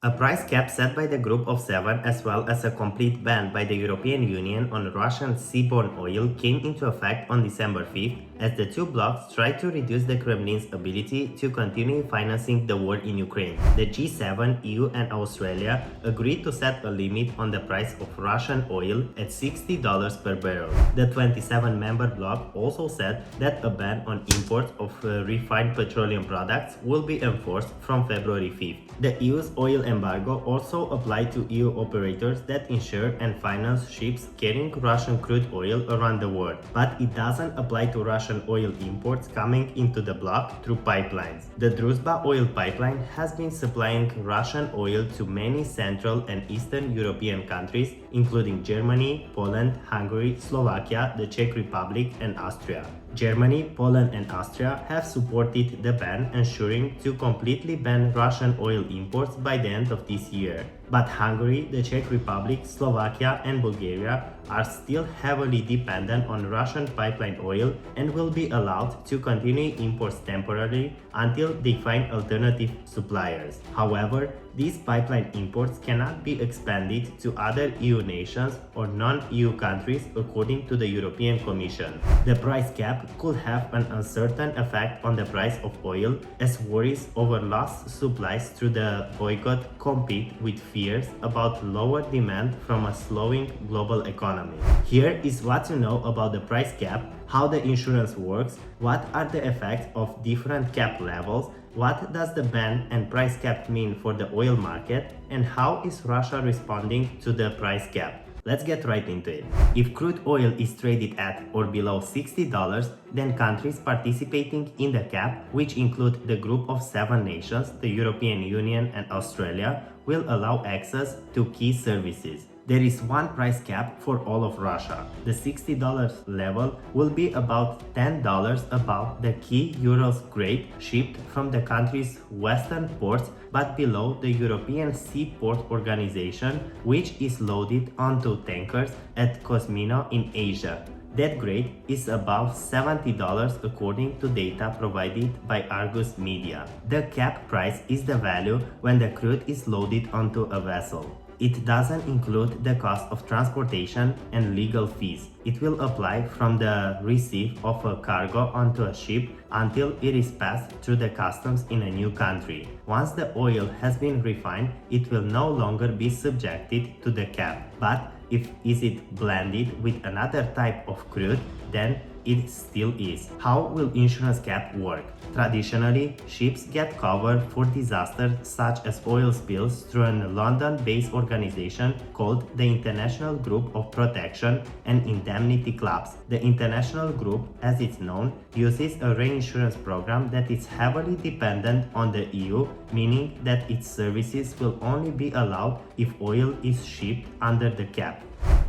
A price cap set by the Group of Seven as well as a complete ban by the European Union on Russian seaborne oil came into effect on December 5th as the two blocs tried to reduce the Kremlin's ability to continue financing the war in Ukraine. The G7, EU and Australia agreed to set a limit on the price of Russian oil at $60 per barrel. The 27-member bloc also said that a ban on imports of refined petroleum products will be enforced from February 5th. The EU's oil embargo also applied to EU operators that insure and finance ships carrying Russian crude oil around the world, but it doesn't apply to Russian oil imports coming into the bloc through pipelines. The Druzhba oil pipeline has been supplying Russian oil to many Central and Eastern European countries, including Germany, Poland, Hungary, Slovakia, the Czech Republic, and Austria. Germany, Poland, and Austria have supported the ban, ensuring to completely ban Russian oil imports by the end of this year. But Hungary, the Czech Republic, Slovakia, and Bulgaria are still heavily dependent on Russian pipeline oil and will be allowed to continue imports temporarily until they find alternative suppliers. However, these pipeline imports cannot be expanded to other EU nations or non-EU countries according to the European Commission. The price cap could have an uncertain effect on the price of oil as worries over lost supplies through the boycott compete with fears about lower demand from a slowing global economy. Here is what to know about the price cap, how the insurance works, what are the effects of different cap levels, what does the ban and price cap mean for the oil market, and how is Russia responding to the price cap. Let's get right into it. If crude oil is traded at or below $60, then countries participating in the cap, which include the Group of Seven nations, the European Union and Australia, will allow access to key services. There is one price cap for all of Russia. The $60 level will be about $10 above the key Urals grade shipped from the country's western ports but below the European Seaport Organization, which is loaded onto tankers at Kosmino in Asia. That grade is above $70 according to data provided by Argus Media. The cap price is the value when the crude is loaded onto a vessel. It doesn't include the cost of transportation and legal fees. It will apply from the receipt of a cargo onto a ship until it is passed through the customs in a new country. Once the oil has been refined, it will no longer be subjected to the cap. But if it blended with another type of crude, then it still is. How will insurance cap work? Traditionally, ships get covered for disasters such as oil spills through a London-based organization called the International Group of Protection and Indemnity Clubs. The International Group, as it's known, uses a reinsurance program that is heavily dependent on the EU, meaning that its services will only be allowed if oil is shipped under the cap.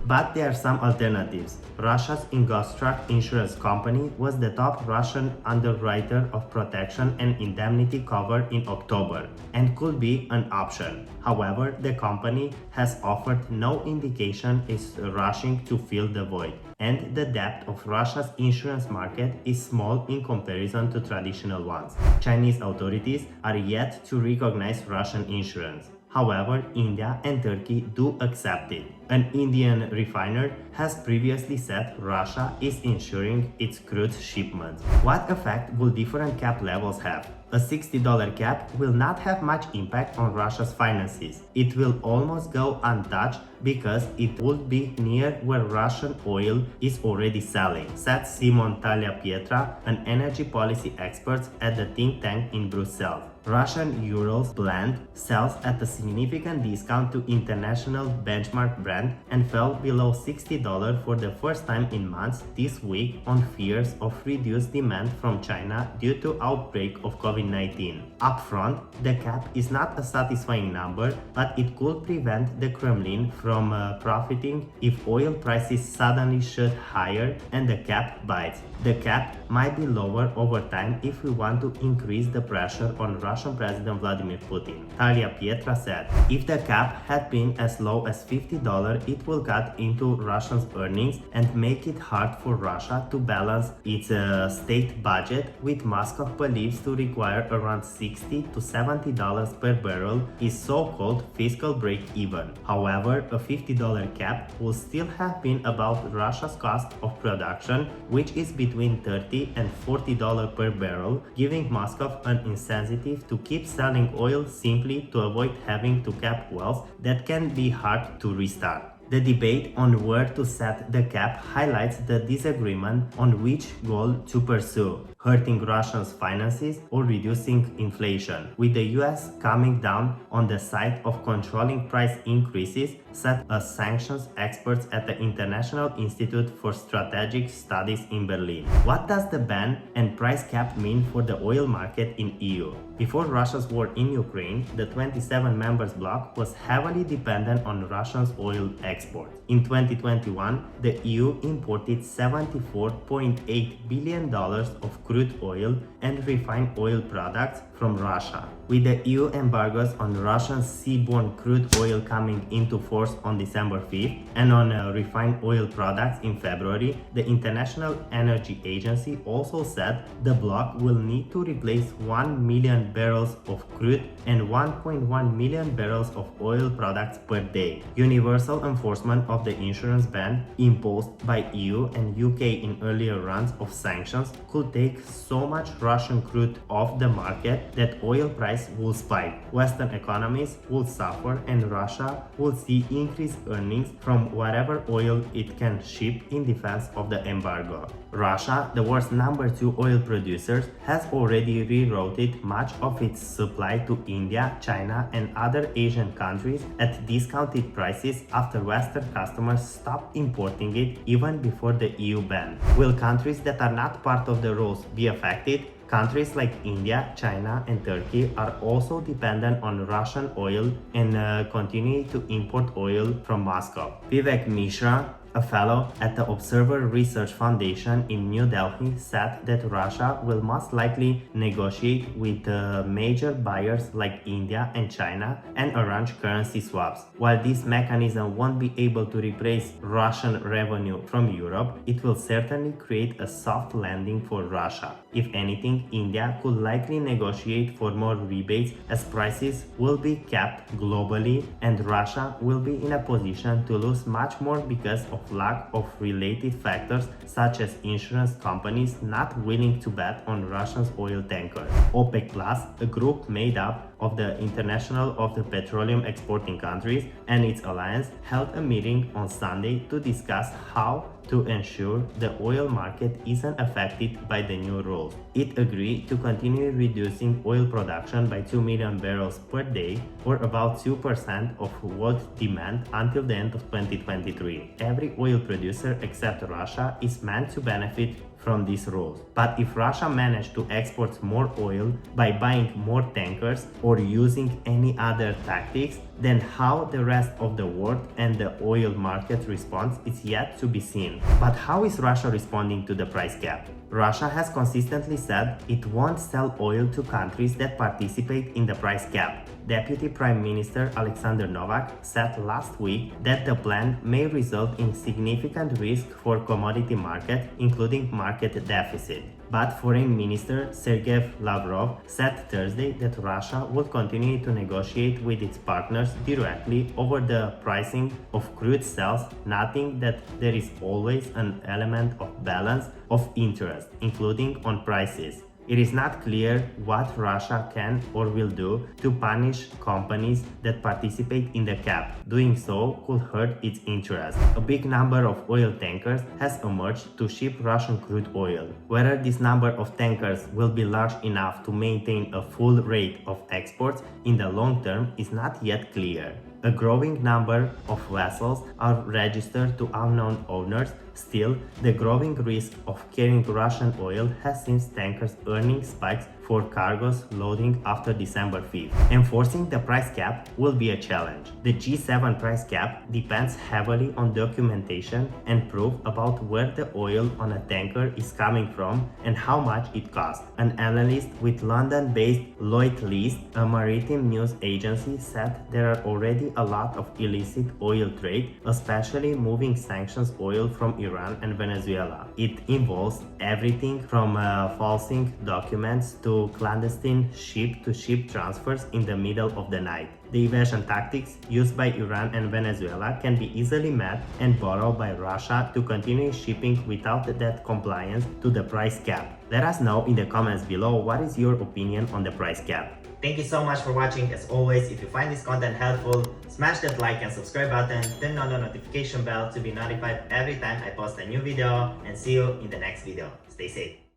But there are some alternatives. Russia's Ingostrak insurance company was the top Russian underwriter of protection and indemnity cover in October and could be an option. However, the company has offered no indication it's rushing to fill the void, and the depth of Russia's insurance market is small in comparison to traditional ones. Chinese authorities are yet to recognize Russian insurance. However, India and Turkey do accept it. An Indian refiner has previously said Russia is insuring its crude shipments. What effect will different cap levels have? A $60 cap will not have much impact on Russia's finances. It will almost go untouched because it would be near where Russian oil is already selling, said Simon Tagliapietra, an energy policy expert at the think tank in Brussels. Russian Urals blend sells at a significant discount to international benchmark Brent and fell below $60 for the first time in months this week on fears of reduced demand from China due to outbreak of COVID-19. Upfront, the cap is not a satisfying number, but it could prevent the Kremlin from profiting if oil prices suddenly shoot higher and the cap bites. The cap might be lower over time if we want to increase the pressure on Russian President Vladimir Putin. Talia Pietra said, "If the cap had been as low as $50, it will cut into Russia's earnings and make it hard for Russia to balance its state budget, with Moscow believes to require around $60 to $70 per barrel is so-called fiscal break-even. However, a $50 cap will still have been about Russia's cost of production, which is between $30 and $40 per barrel, giving Moscow an incentive to keep selling oil simply to avoid having to cap wells that can be hard to restart." The debate on where to set the cap highlights the disagreement on which goal to pursue: hurting Russia's finances or reducing inflation, with the US coming down on the side of controlling price increases, said a sanctions experts at the International Institute for Strategic Studies in Berlin. What does the ban and price cap mean for the oil market in EU? Before Russia's war in Ukraine, the 27 members bloc was heavily dependent on Russia's oil exports. In 2021, the EU imported $74.8 billion of crude oil and refined oil products from Russia. With the EU embargoes on Russian seaborne crude oil coming into force on December 5th and on refined oil products in February, the International Energy Agency also said the bloc will need to replace 1 million barrels of crude and 1.1 million barrels of oil products per day. Universal enforcement of the insurance ban imposed by EU and UK in earlier rounds of sanctions could take so much Russian crude off the market that oil price will spike. Western economies will suffer and Russia will see increased earnings from whatever oil it can ship in defense of the embargo. Russia, the world's number 2 oil producer, has already rerouted much of its supply to India, China and other Asian countries at discounted prices after Western customers stopped importing it even before the EU ban. Will countries that are not part of the rules be affected? Countries like India, China and Turkey are also dependent on Russian oil and continue to import oil from Moscow. Vivek Mishra, a fellow at the Observer Research Foundation in New Delhi, said that Russia will most likely negotiate with major buyers like India and China and arrange currency swaps. While this mechanism won't be able to replace Russian revenue from Europe, it will certainly create a soft landing for Russia. If anything, India could likely negotiate for more rebates as prices will be capped globally, and Russia will be in a position to lose much more because of lack of related factors such as insurance companies not willing to bet on Russia's oil tankers. OPEC Plus, a group made up of the International of the Petroleum Exporting Countries and its alliance, held a meeting on Sunday to discuss how to ensure the oil market isn't affected by the new rules. It agreed to continue reducing oil production by 2 million barrels per day, or about 2% of world demand, until the end of 2023. Every oil producer except Russia is meant to benefit from these rules. But if Russia managed to export more oil by buying more tankers or using any other tactics, then how the rest of the world and the oil market responds is yet to be seen. But how is Russia responding to the price cap? Russia has consistently said it won't sell oil to countries that participate in the price cap. Deputy Prime Minister Alexander Novak said last week that the plan may result in significant risk for commodity market, including market deficit. But Foreign Minister Sergei Lavrov said Thursday that Russia will continue to negotiate with its partners directly over the pricing of crude sales, noting that there is always an element of balance of interest, including on prices. It is not clear what Russia can or will do to punish companies that participate in the cap. Doing so could hurt its interest. A big number of oil tankers has emerged to ship Russian crude oil. Whether this number of tankers will be large enough to maintain a full rate of exports in the long term is not yet clear. A growing number of vessels are registered to unknown owners. Still, the growing risk of carrying Russian oil has seen tankers' earnings spikes for cargoes loading after December 5th. Enforcing the price cap will be a challenge. The G7 price cap depends heavily on documentation and proof about where the oil on a tanker is coming from and how much it costs. An analyst with London-based Lloyd List, a maritime news agency, said there are already a lot of illicit oil trade, especially moving sanctions oil from Iran and Venezuela. It involves everything from falsing documents to clandestine ship-to-ship transfers in the middle of the night. The evasion tactics used by Iran and Venezuela can be easily met and borrowed by Russia to continue shipping without that compliance to the price cap. Let us know in the comments below what is your opinion on the price cap. Thank you so much for watching. As always, if you find this content helpful, smash that like and subscribe button, turn on the notification bell to be notified every time I post a new video, and see you in the next video. Stay safe.